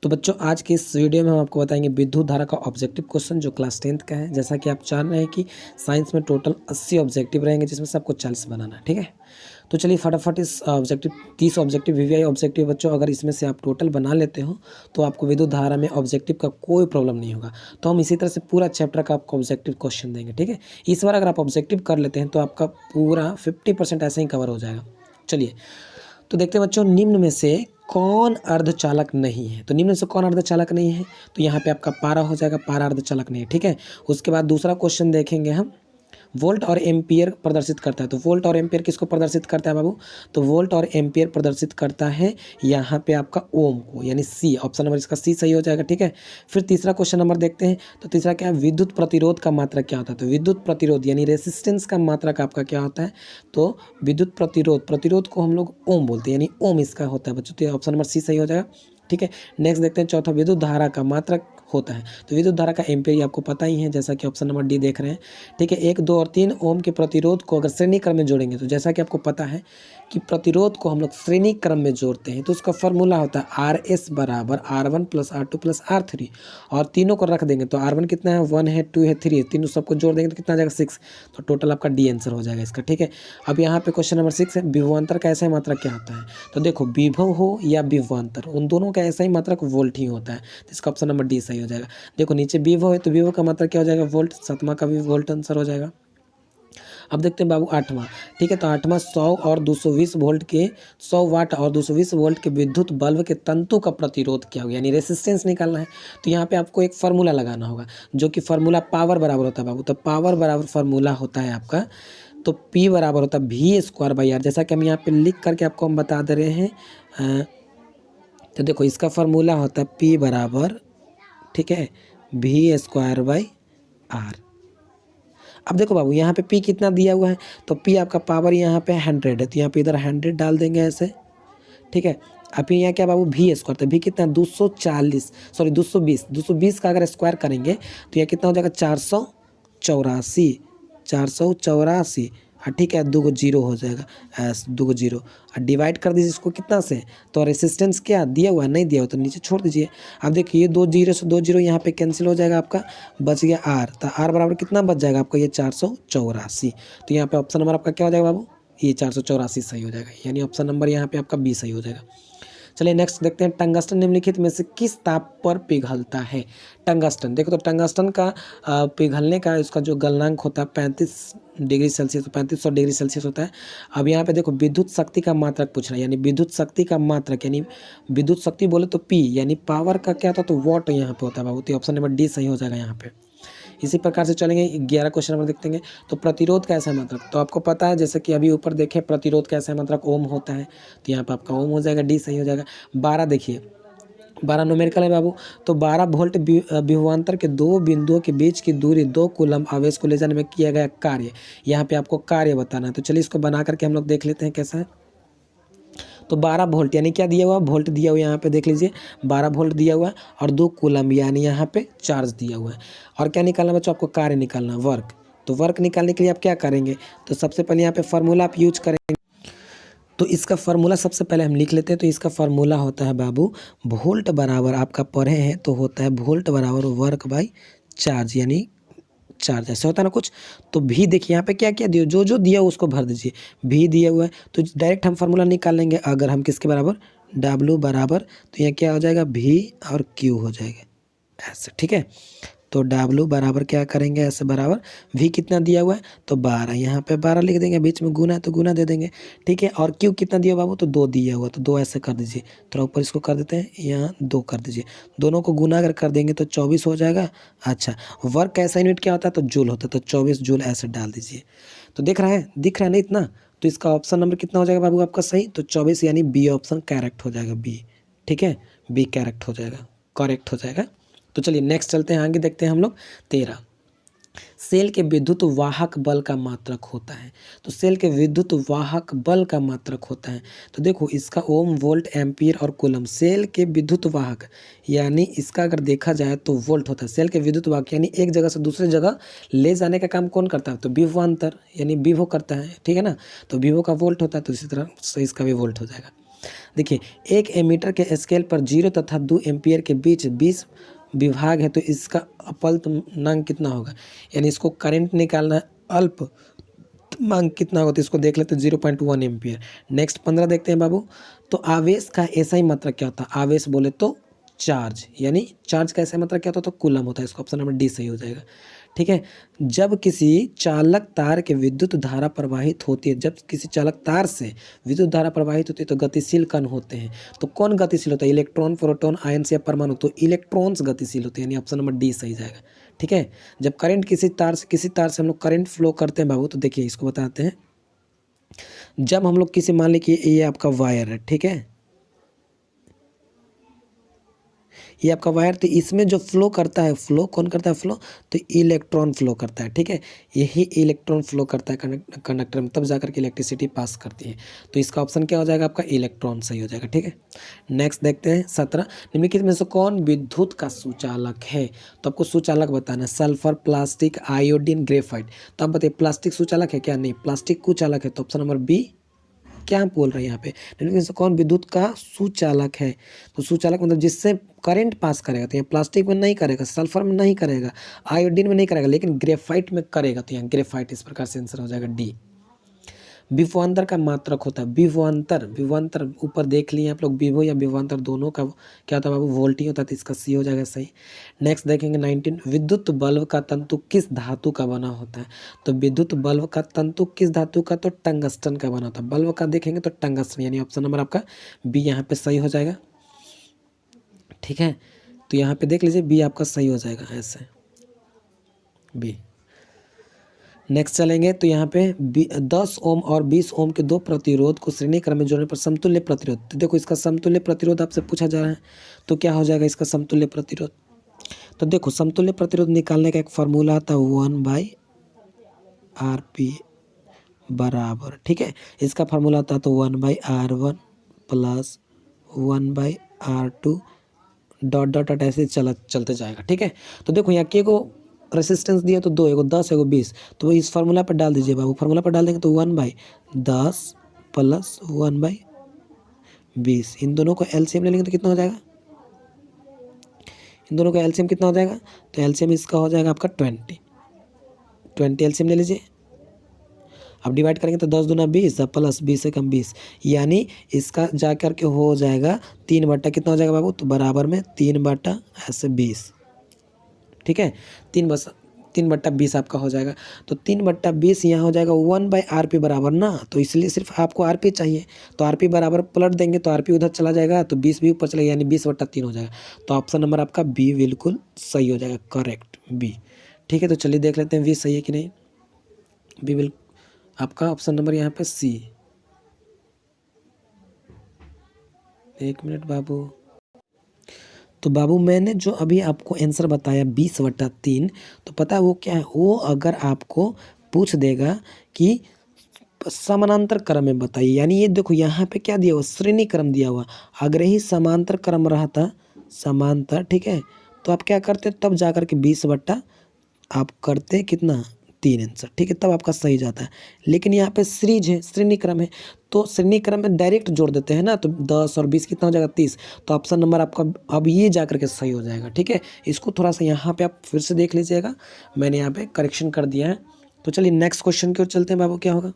तो बच्चों आज के इस वीडियो में हम आपको बताएंगे विद्युत धारा का ऑब्जेक्टिव क्वेश्चन जो क्लास 10th का है। जैसा कि आप जान रहे हैं कि साइंस में टोटल 80 ऑब्जेक्टिव रहेंगे जिसमें से आपको 40 बनाना है, ठीक है। तो चलिए फटाफट इस ऑब्जेक्टिव 30 ऑब्जेक्टिव वीवीआई ऑब्जेक्टिव बच्चों अगर इसमें से आप टोटल बना लेते हो तो आपको विद्युत धारा में ऑब्जेक्टिव का कोई प्रॉब्लम नहीं होगा। तो हम इसी तरह से पूरा चैप्टर का आपको ऑब्जेक्टिव क्वेश्चन देंगे, ठीक है। इस बार अगर आप ऑब्जेक्टिव कर लेते हैं तो आपका पूरा 50% ऐसे ही कवर हो जाएगा। चलिए तो देखते हैं बच्चों, निम्न में से कौन अर्धचालक नहीं है। तो निम्न में से कौन अर्धचालक नहीं है, तो यहाँ पे आपका पारा हो जाएगा, पारा अर्धचालक नहीं है, ठीक है। उसके बाद दूसरा क्वेश्चन देखेंगे हम, वोल्ट और एम्पियर प्रदर्शित करता है। तो वोल्ट और एम्पियर किसको प्रदर्शित करता है बाबू, तो वोल्ट और एम्पियर प्रदर्शित करता है यहाँ पे आपका ओम को, यानी सी, ऑप्शन नंबर इसका सी सही हो जाएगा, ठीक है। फिर तीसरा क्वेश्चन नंबर देखते हैं। तो तीसरा क्या है, विद्युत प्रतिरोध का मात्रक क्या होता है। तो विद्युत प्रतिरोध यानी रेसिस्टेंस का मात्रक आपका क्या होता है, तो विद्युत प्रतिरोध को हम लोग ओम बोलते हैं, यानी ओम इसका होता है बच्चों। तो ऑप्शन नंबर सी सही हो जाएगा, ठीक है। नेक्स्ट देखते हैं चौथा, विद्युत धारा का मात्रक होता है। तो विद्युत धारा का एम्पियर आपको पता ही है, जैसा कि ऑप्शन नंबर डी देख रहे हैं, ठीक है। 1, 2 और 3 ओम के प्रतिरोध को अगर श्रेणी क्रम में जोड़ेंगे तो जैसा कि आपको पता है कि प्रतिरोध को हम लोग श्रेणी क्रम में जोड़ते हैं तो उसका फॉर्मूला होता है RS बराबर R1 + R2 + R3, और तीनों को रख देंगे तो R1 कितना है, 1 है, 2 है, 3 है, तीनों सबको जोड़ देंगे तो कितना आ जाएगा, 6। तो टोटल आपका डी आंसर हो जाएगा इसका, ठीक है। अब यहाँ पे क्वेश्चन नंबर 6 है, विभवांतर का ऐसा ही मात्रक क्या होता है। तो देखो विभव हो या विभवांतर, उन दोनों का ऐसा ही मात्रक वोल्ट ही होता है, तो इसका ऑप्शन नंबर डी सही हो जाएगा। देखो नीचे विभव है तो विभव का मात्रक क्या हो जाएगा, वोल्ट, सातवां का भी वोल्ट आंसर हो जाएगा। अब देखते हैं बाबू आठवां, ठीक है। तो आठवां 100 और 220 वोल्ट के 100 वाट और 220 वोल्ट के विद्युत बल्ब के तंतु का प्रतिरोध क्या होगा, यानी रेसिस्टेंस निकालना है। तो यहाँ पे आपको एक फार्मूला लगाना होगा जो कि फार्मूला पावर बराबर होता है बाबू। तो पावर बराबर फार्मूला होता है आपका, तो P बराबर होता है V²/R, जैसा कि हम यहाँ पे लिख करके आपको हम बता दे रहे हैं। तो देखो इसका फार्मूला होता है P बराबर, ठीक है, V²/R। अब देखो बाबू यहाँ पे P कितना दिया हुआ है, तो P आपका पावर यहाँ पे 100 है, तो यहाँ पे इधर 100 डाल देंगे ऐसे, ठीक है। अब यहाँ क्या बाबू V², तो V कितना 220 का अगर स्क्वायर करेंगे तो यह कितना हो जाएगा 484, ठीक है। 2 जीरो हो जाएगा, 2 जीरो, और डिवाइड कर दीजिए इसको कितना से, तो रेसिस्टेंस क्या दिया हुआ है, नहीं दिया हुआ तो नीचे छोड़ दीजिए। अब देखिए 2 जीरो से 2 जीरो यहाँ पे कैंसिल हो जाएगा, आपका बच गया R। तो R बराबर कितना बच जाएगा आपका, ये 484। तो यहाँ पे ऑप्शन नंबर आपका क्या हो जाएगा बाबू, ये 484 सही हो जाएगा, यानी ऑप्शन नंबर यहाँ पे आपका बी सही हो जाएगा। चलिए नेक्स्ट देखते हैं, टंगस्टन निम्नलिखित में से किस ताप पर पिघलता है। टंगस्टन, देखो तो टंगस्टन का पिघलने का इसका जो गलनांक होता है 35 डिग्री सेल्सियस, 3500 डिग्री सेल्सियस होता है। अब यहाँ पे देखो विद्युत शक्ति का मात्रक पूछ रहा है, यानी विद्युत शक्ति का मात्रक, यानी विद्युत शक्ति बोले तो P, यानी पावर का क्या था, तो वॉट यहाँ पे होता है बाबू। तो ऑप्शन नंबर डी सही हो जाएगा यहाँ पे। इसी प्रकार से चलेंगे 11 क्वेश्चन नंबर देखते हैं। तो प्रतिरोध का ऐसा मात्रक, तो आपको पता है जैसे कि अभी ऊपर देखें प्रतिरोध का ऐसा मात्रक ओम होता है, तो यहाँ पे आपका ओम हो जाएगा, डी सही हो जाएगा। 12 देखिए, 12 न्यूमेरिकल है बाबू। तो 12 वोल्ट विभवांतर के दो बिंदुओं के बीच की दूरी 2 कूलम आवेश को ले जाने में किया गया कार्य, यहाँ पे आपको कार्य बताना है। तो चलिए इसको बना करके हम लोग देख लेते हैं कैसा है। तो 12 वोल्ट यानी क्या दिया हुआ, वोल्ट दिया हुआ, यहाँ पे देख लीजिए 12 वोल्ट दिया हुआ है, और 2 कूलम यानी यहाँ पे चार्ज दिया हुआ है। और क्या निकालना बच्चों, आपको कार्य निकालना, वर्क। तो वर्क निकालने के लिए आप क्या करेंगे, तो सबसे पहले यहाँ पे फार्मूला आप यूज करेंगे। तो इसका फार्मूला सबसे पहले हम लिख लेते हैं। तो इसका फार्मूला होता है बाबू, वोल्ट बराबर आपका पढ़े हैं तो होता है वोल्ट बराबर वर्क बाई चार्ज, यानी चार्ज ऐसे होता है ना कुछ। तो भी देखिए यहाँ पे क्या क्या दिया, जो जो दिया उसको भर दीजिए, भी दिया हुआ है तो डायरेक्ट हम फार्मूला निकाल लेंगे। अगर हम किसके बराबर, W बराबर, तो यहाँ क्या हो जाएगा, V और Q हो जाएगा ऐसे, ठीक है। तो W बराबर क्या करेंगे, ऐसे बराबर V कितना दिया हुआ है, तो 12, यहाँ पे 12 लिख देंगे, बीच में गुना है तो गुना दे देंगे, ठीक है। और Q कितना दिया बाबू, तो 2 दिया हुआ, तो 2 ऐसे कर दीजिए। थोड़ा ऊपर इसको कर देते हैं, यहाँ 2 कर दीजिए, दोनों को गुना अगर कर देंगे तो 24 हो जाएगा। अच्छा, वर्क का ऐसा यूनिट क्या होता है, तो जूल होता है, तो 24 जूल ऐसे डाल दीजिए। तो दिख रहा है ना इतना, तो इसका ऑप्शन नंबर कितना हो जाएगा बाबू आपका सही, तो 24, यानी बी ऑप्शन करेक्ट हो जाएगा, बी, ठीक है, बी करेक्ट हो जाएगा, करेक्ट हो जाएगा। तो चलिए नेक्स्ट चलते हैं, आगे देखते हैं हम लोग 13, सेल के विद्युत वाहक बल का मात्रक होता है। तो सेल के विद्युत वाहक बल का मात्रक होता है, तो देखो इसका ओम, वोल्ट, एम्पियर और कूलम। सेल के विद्युत वाहक यानी इसका अगर देखा जाए तो वोल्ट होता है। सेल के विद्युत वाहक यानी एक जगह से दूसरी जगह ले जाने का काम कौन करता है, तो विभवांतर यानी विभव करता है, ठीक है ना। तो विभव का वोल्ट होता है, तो इसी तरह से इसका भी वोल्ट हो जाएगा। देखिए, एक एमीटर के स्केल पर 0 तथा 2 एम्पीयर के बीच 20 विभाग है, तो इसका अल्पतमांक कितना होगा? यानी इसको करंट निकालना है, अल्पतमांक कितना होगा, तो इसको देख लेते हैं 0.1 एम्पीयर। नेक्स्ट 15 देखते हैं बाबू। तो आवेश का SI मात्रक क्या होता है? आवेश बोले तो चार्ज, यानी चार्ज का SI मात्रक क्या होता है? तो कूलम होता है। इसको ऑप्शन नंबर डी सही हो जाएगा। ठीक है। जब किसी चालक तार के विद्युत धारा प्रवाहित होती है, जब किसी चालक तार से विद्युत धारा प्रवाहित होती है तो गतिशील कण होते हैं। तो कौन गतिशील होता है? इलेक्ट्रॉन, प्रोटॉन, आयंस या परमाणु? तो इलेक्ट्रॉन्स गतिशील होते हैं, यानी ऑप्शन नंबर डी सही जाएगा। ठीक है। जब करंट किसी तार से हम लोग करंट फ्लो करते हैं बाबू, तो देखिए इसको बताते हैं। जब हम लोग किसी, मान लीजिए ये आपका वायर है, ठीक है, ये आपका वायर, तो इसमें जो फ्लो करता है, फ्लो कौन करता है? फ्लो तो इलेक्ट्रॉन फ्लो करता है। ठीक है, यही इलेक्ट्रॉन फ्लो करता है कंडक्टर में, तब जाकर के इलेक्ट्रिसिटी पास करती है। तो इसका ऑप्शन क्या हो जाएगा? आपका इलेक्ट्रॉन सही हो जाएगा। ठीक है। नेक्स्ट देखते हैं 17। निम्नलिखित में से कौन विद्युत का सुचालक है? तो आपको सुचालक बताना है। Sulphur, plastic, iodine, graphite. तो आप बताइए प्लास्टिक सुचालक है क्या? नहीं, प्लास्टिक कुचालक है। तो ऑप्शन नंबर बी क्या बोल रहे हैं यहाँ पे? निम्नलिखित से कौन विद्युत का सुचालक है? तो सुचालक मतलब जिससे करंट पास करेगा। तो यहाँ प्लास्टिक में नहीं करेगा, सल्फर में नहीं करेगा, आयोडीन में नहीं करेगा, लेकिन ग्रेफाइट में करेगा। तो यहाँ ग्रेफाइट इस प्रकार से आंसर हो जाएगा डी। विभवांतर का मात्रक होता है। विभवांतर ऊपर देख लिए आप लोग, विभव या विभवांतर दोनों का क्या होता है बाबू? वोल्टी होता है। तो इसका सी हो जाएगा सही। नेक्स्ट देखेंगे 19। विद्युत बल्ब का तंतु किस धातु का बना होता है? तो विद्युत बल्ब का तंतु किस धातु का? तो टंगस्टन का बना होता है। बल्ब का देखेंगे तो टंगस्टन, यानी ऑप्शन नंबर आपका बी यहाँ पे सही हो जाएगा। ठीक है, तो यहाँ पे देख लीजिए बी आपका सही हो जाएगा, ऐसे बी। नेक्स्ट चलेंगे तो यहाँ पे 10 ओम और 20 ओम के दो प्रतिरोध को श्रेणी क्रम में जोड़ने पर समतुल्य प्रतिरोध। तो देखो इसका समतुल्य प्रतिरोध आपसे पूछा जा रहा है, तो क्या हो जाएगा इसका समतुल्य प्रतिरोध? तो देखो समतुल्य प्रतिरोध निकालने का एक फार्मूला आता है 1/RP बराबर, ठीक है, इसका फार्मूला आता है तो 1/R1 plus 1/R2 dot dot dot ऐसे चलते जाएगा। ठीक है, तो देखो यहाँ के को रेसिस्टेंस दिया तो 2, एगो 10, एगो 20, तो वो इस फार्मूला पर डाल दीजिए बाबू। फार्मूला पर डाल देंगे तो 1/10 प्लस 1/20, इन दोनों को एलसीएम ले लेंगे तो कितना हो जाएगा? इन दोनों का एलसीएम कितना हो जाएगा? तो एलसीएम इसका हो जाएगा आपका 20 एलसीएम ले लीजिए। अब डिवाइड करेंगे तो 10 दूना 20 प्लस 20 से कम 20, यानी इसका जा कर के हो जाएगा 3 कितना हो जाएगा बाबू? तो बराबर में 3/20। ठीक है, 3/20 आपका हो जाएगा। तो 3/20 यहाँ हो जाएगा 1/RP बराबर ना, तो इसलिए सिर्फ आपको RP चाहिए, तो RP बराबर पलट देंगे तो RP उधर चला जाएगा, तो 20 भी ऊपर चलेगा, यानी 20/3 हो जाएगा। तो ऑप्शन नंबर आपका बी बिल्कुल सही हो जाएगा, करेक्ट बी। ठीक है, तो चलिए देख लेते हैं बी सही है कि नहीं। बी बिल्कुल आपका ऑप्शन नंबर यहाँ पे सी। एक मिनट बाबू। तो बाबू मैंने जो अभी आपको आंसर बताया 20/3, तो पता है वो क्या है? वो अगर आपको पूछ देगा कि समानांतर क्रम में बताइए, यानी ये देखो यहाँ पे क्या दिया हुआ? श्रेणी क्रम दिया हुआ। अगर ही समांतर क्रम रहता, समांतर, ठीक है, तो आप क्या करते? तब जाकर के 20/ आप करते कितना? 3 आंसर। ठीक है, तब आपका सही जाता है। लेकिन यहाँ पे सीरीज है, श्रेणी क्रम है, तो श्रेणी क्रम में डायरेक्ट जोड़ देते हैं ना, तो 10 और 20 कितना हो जाएगा? 30। तो ऑप्शन नंबर आपका अब ये जाकर के सही हो जाएगा। ठीक है, इसको थोड़ा सा यहाँ पे आप फिर से देख लीजिएगा, मैंने यहाँ पे करेक्शन कर दिया है। तो चलिए नेक्स्ट क्वेश्चन की ओर चलते हैं बाबू, क्या होगा?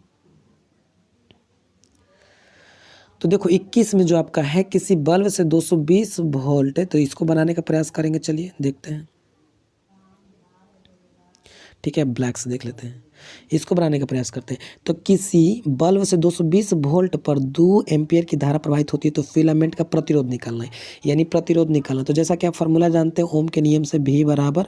तो देखो 21 में जो आपका है, किसी बल्ब से 220 वोल्ट है, तो इसको बनाने का प्रयास करेंगे। चलिए देखते हैं। ठीक है, ब्लैक से देख लेते हैं, इसको बनाने का प्रयास करते हैं। तो किसी बल्ब से 220 वोल्ट पर 2 एम्पियर की धारा प्रवाहित होती है, तो फिलामेंट का प्रतिरोध निकालना है, यानी प्रतिरोध निकालना। तो जैसा कि आप फार्मूला जानते हैं ओम के नियम से, V बराबर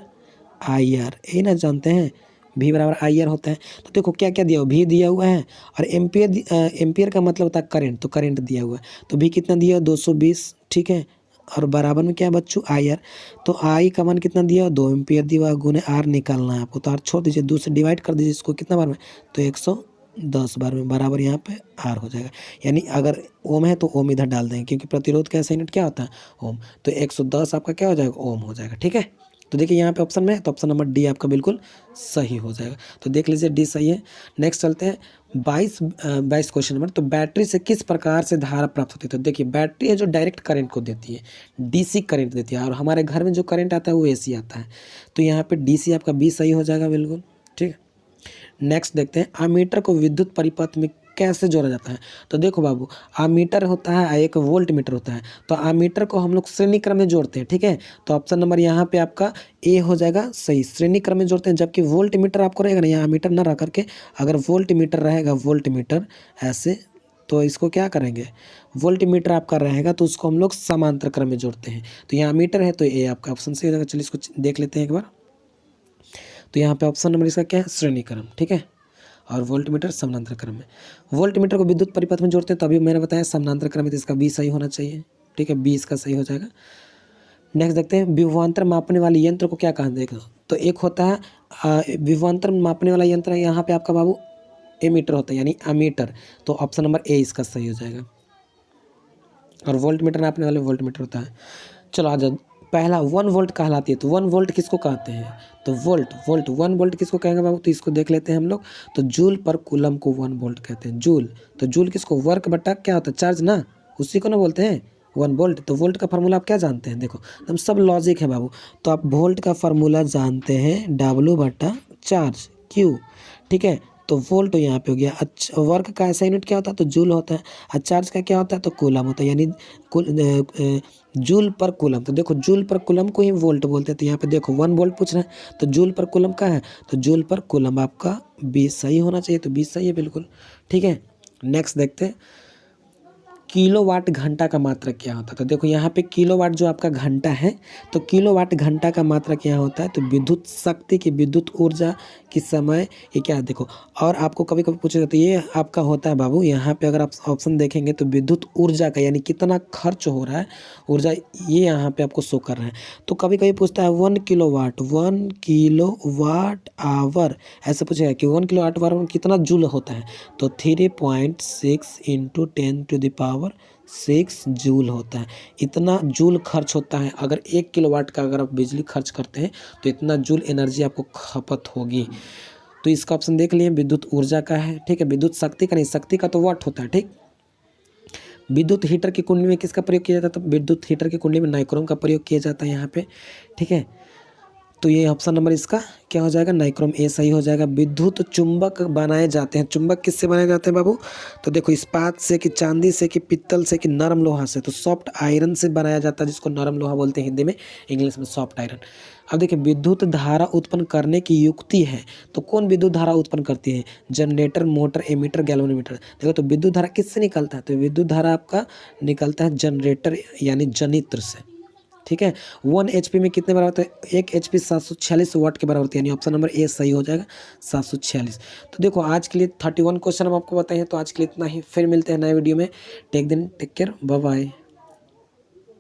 IR, ये ना जानते हैं, V बराबर IR होता है। तो देखो क्या क्या दिया हुआ? V दिया हुआ है, और एम्पियर का मतलब होता है करंट, तो करंट दिया हुआ है। तो V कितना दिया? 220, ठीक है, और बराबर में क्या बच्चों? IR। तो I का मान कितना दिया? 2 एम्पियर दिया, गुने R निकालना है आपको। तो R छोड़ दीजिए, 2 से डिवाइड कर दीजिए इसको, कितना बार में? तो 110 बार में, बराबर यहाँ पे R हो जाएगा। यानी अगर ओम है तो ओम इधर डाल देंगे, क्योंकि प्रतिरोध का यूनिट क्या होता है? ओम। तो 110 आपका क्या हो जाएगा? ओम हो जाएगा। ठीक है, तो देखिए यहाँ पे ऑप्शन में है, तो ऑप्शन नंबर डी आपका बिल्कुल सही हो जाएगा। तो देख लीजिए डी सही है। नेक्स्ट चलते हैं 22 क्वेश्चन नंबर। तो बैटरी से किस प्रकार से धारा प्राप्त होती है? तो देखिए बैटरी है जो डायरेक्ट करंट को देती है, डीसी करंट देती है, और हमारे घर में जो करंट आता है वो एसी आता है। तो यहाँ पे डीसी आपका बी सही हो जाएगा बिल्कुल, ठीक है। नेक्स्ट देखते हैं अमीटर को विद्युत परिपथ में कैसे जोड़ा जाता है? तो देखो बाबू, अमीटर होता है, एक वोल्ट मीटर होता है। तो अमीटर को हम लोग श्रेणी क्रम में जोड़ते हैं, ठीक है। तो ऑप्शन नंबर यहाँ पे आपका ए हो जाएगा सही, श्रेणी क्रम में जोड़ते हैं। जबकि वोल्ट मीटर आपको रहेगा ना, यहाँ अमीटर ना रह करके अगर वोल्ट मीटर रहेगा, वोल्ट मीटर ऐसे, तो इसको क्या करेंगे, वोल्ट मीटर आपका रहेगा तो उसको हम लोग समांतर क्रम में जोड़ते हैं। तो यहाँ मीटर है तो ए आपका ऑप्शन सही हो जाएगा। चलिए इसको देख लेते हैं एक बार। तो यहाँ पे ऑप्शन नंबर इसका क्या है, श्रेणी क्रम, ठीक है। और वोल्ट मीटर समानांतर क्रम में, वोल्ट मीटर को विद्युत परिपथ में जोड़ते हैं, तभी मैंने बताया समानांतर क्रम में, तो इसका बी सही होना चाहिए, ठीक है, बी इसका सही हो जाएगा। नेक्स्ट देखते हैं विभवांतर मापने वाले यंत्र को क्या कहा जाएगा? तो एक होता है विभवांतर मापने वाला यंत्र है, यहाँ पे आपका बाबू एमीटर होता है, यानी अमीटर। तो ऑप्शन नंबर ए इसका सही हो जाएगा। और वोल्ट मीटर नापने वाले वोल्ट मीटर होता है। चलो आ जाओ, पहला 1 वोल्ट कहलाती है। तो 1 वोल्ट किसको कहते हैं? तो वोल्ट 1 वोल्ट किसको कहेंगे बाबू? तो इसको देख लेते हैं हम लोग। तो जूल पर कूलम को 1 वोल्ट कहते हैं, जूल। तो जूल किसको, वर्क बटा क्या होता है, चार्ज ना, उसी को ना बोलते हैं 1 वोल्ट। तो वोल्ट का फार्मूला आप क्या जानते हैं? देखो हम सब लॉजिक है बाबू। तो आप वोल्ट का फार्मूला जानते हैं W बटा चार्ज Q, ठीक है। तो वोल्ट यहाँ पे हो गया। अच्छा, वर्क का ऐसा यूनिट क्या होता है? तो जूल होता है। और चार्ज का क्या होता है? तो कूलम होता है, यानी जूल पर कूलम। तो देखो जूल पर कूलम को ही वोल्ट बोलते हैं। तो यहाँ पे देखो 1 वोल्ट पूछ रहे हैं, तो जूल पर कूलम का है, तो जूल पर कूलम आपका 20 सही होना चाहिए। तो 20 सही है बिल्कुल, ठीक है। नेक्स्ट देखते हैं किलोवाट घंटा का मात्रक क्या होता है? तो देखो यहाँ पे किलोवाट जो आपका घंटा है, तो किलोवाट घंटा का मात्रक क्या होता है? तो विद्युत शक्ति की, विद्युत ऊर्जा की समय, ये क्या है देखो। और आपको कभी कभी पूछेगा, तो ये आपका होता है बाबू, यहाँ पे अगर आप ऑप्शन देखेंगे तो विद्युत ऊर्जा का, यानी कितना खर्च हो रहा है ऊर्जा, ये यहाँ पे आपको शो कर रहा है। तो कभी कभी पूछता है 1 किलोवाट, 1 किलोवाट आवर, ऐसे पूछेगा कि 1 किलोवाट आवर में कितना जूल होता है? तो 3.6 × 10⁻6 जूल होता है। इतना जूल खर्च होता है। अगर 1 किलोवाट का अगर आप बिजली खर्च करते हैं तो इतना जूल एनर्जी आपको खपत होगी। तो इसका ऑप्शन देख लिए, विद्युत ऊर्जा का है, ठीक है। विद्युत शक्ति का नहीं, शक्ति का तो वाट होता है, ठीक। विद्युत हीटर की कुंडली में किसका प्रयोग किया जाता है? तो विद्युत हीटर की कुंडली में नाइक्रोम का प्रयोग किया जाता है यहाँ पे, ठीक है। तो ये ऑप्शन नंबर इसका क्या हो जाएगा, नाइक्रोम ए सही हो जाएगा। विद्युत चुंबक बनाए जाते हैं, चुंबक किससे बनाए जाते हैं बाबू? तो देखो इस्पात से, कि चांदी से, कि पित्तल से, कि नरम लोहा से? तो सॉफ्ट आयरन से बनाया जाता है, जिसको नरम लोहा बोलते हैं हिंदी में, इंग्लिश में सॉफ्ट आयरन। अब देखिए विद्युत धारा उत्पन्न करने की युक्ति है, तो कौन विद्युत धारा उत्पन्न करती है? Generator, motor, ammeter, galvanometer. देखो तो विद्युत धारा किससे निकलता है? तो विद्युत धारा आपका निकलता है जनरेटर, यानी जनित्र से, ठीक है। 1 HP में कितने बराबर होता है? 1 HP 746 वाट के बराबर होती है, यानी ऑप्शन नंबर ए सही हो जाएगा, 746। तो देखो आज के लिए 31 क्वेश्चन हम आपको बताए हैं। तो आज के लिए इतना ही, फिर मिलते हैं नए वीडियो में। Take care, bye bye.